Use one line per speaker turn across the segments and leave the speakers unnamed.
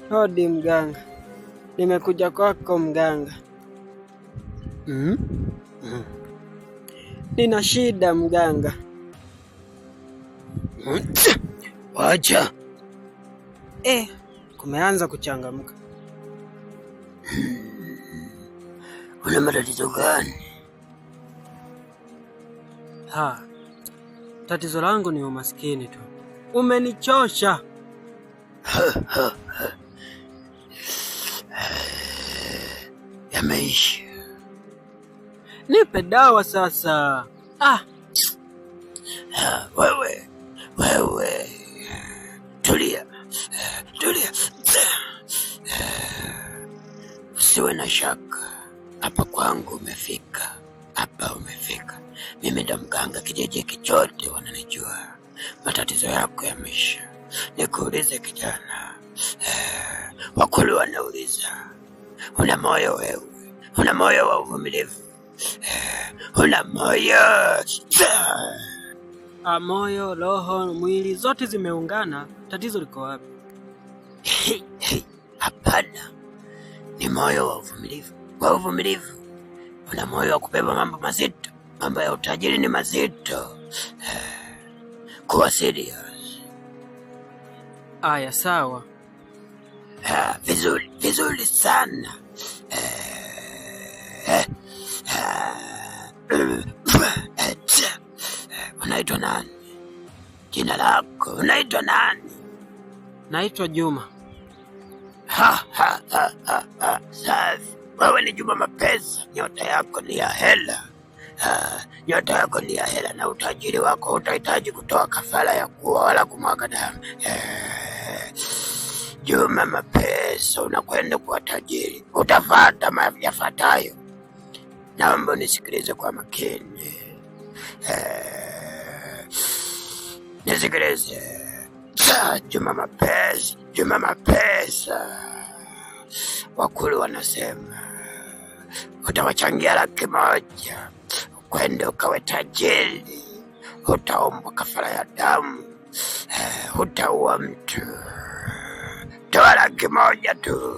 Hodi mganga, nimekuja kwako mganga. Nina shida mganga.
Wacha.
Kumeanza kuchangamka.
Una matatizo gani?
Tatizo langu ni umaskini tu. Umenichosha.
Yameisha.
Nipe dawa sasa.
Wewe. Tulia. Usiwe na shaka. Hapa kwangu umefika. Mimi ndo mganga kijiji kichote wananijua. Matatizo yako yameisha. Nikuulize kijana. Wakulu wanauliza. Una moyo wewe? Una moyo wa uvumilivu? Una moyo?
Moyo, roho, mwili zote zimeungana. Tatizo liko wapi?
Hapana. Ni moyo wa uvumilivu. Una moyo wa kubeba mambo mazito. Mambo ya utajiri ni mazito. Kuwa serious.
Aya, sawa.
Vizuri sana. Unaitwa nani? Jina lako unaitwa nani?
Naitwa Juma.
Safi. Wewe ni Juma Mapesa. Nyota yako ni ya hela. Na utajiri wako utahitaji kutoa kafara ya kuwa wala kumwaga damu. Juma Mapesa, unakwenda kuwa tajiri. Utafuata yafuatayo. Naomba nisikilize kwa makini. Nisikilize. Juma Mapesa. Wakulu wanasema utawachangia 100,000 kwende ukawe tajiri. Utaomba kafara ya damu. Utaua mtu. Toa 100,000 tu.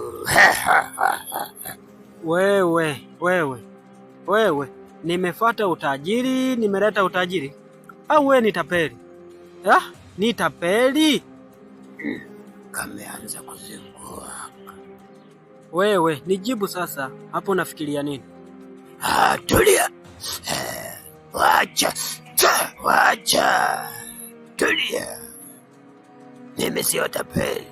Wewe, nimefuata utajiri, nimeleta utajiri. Au wewe ni tapeli? Ni tapeli?
Kameanza kuzingua.
Wewe, nijibu sasa. Hapo unafikiria nini?
Tulia. Wacha. Tulia. Mimi sio tapeli.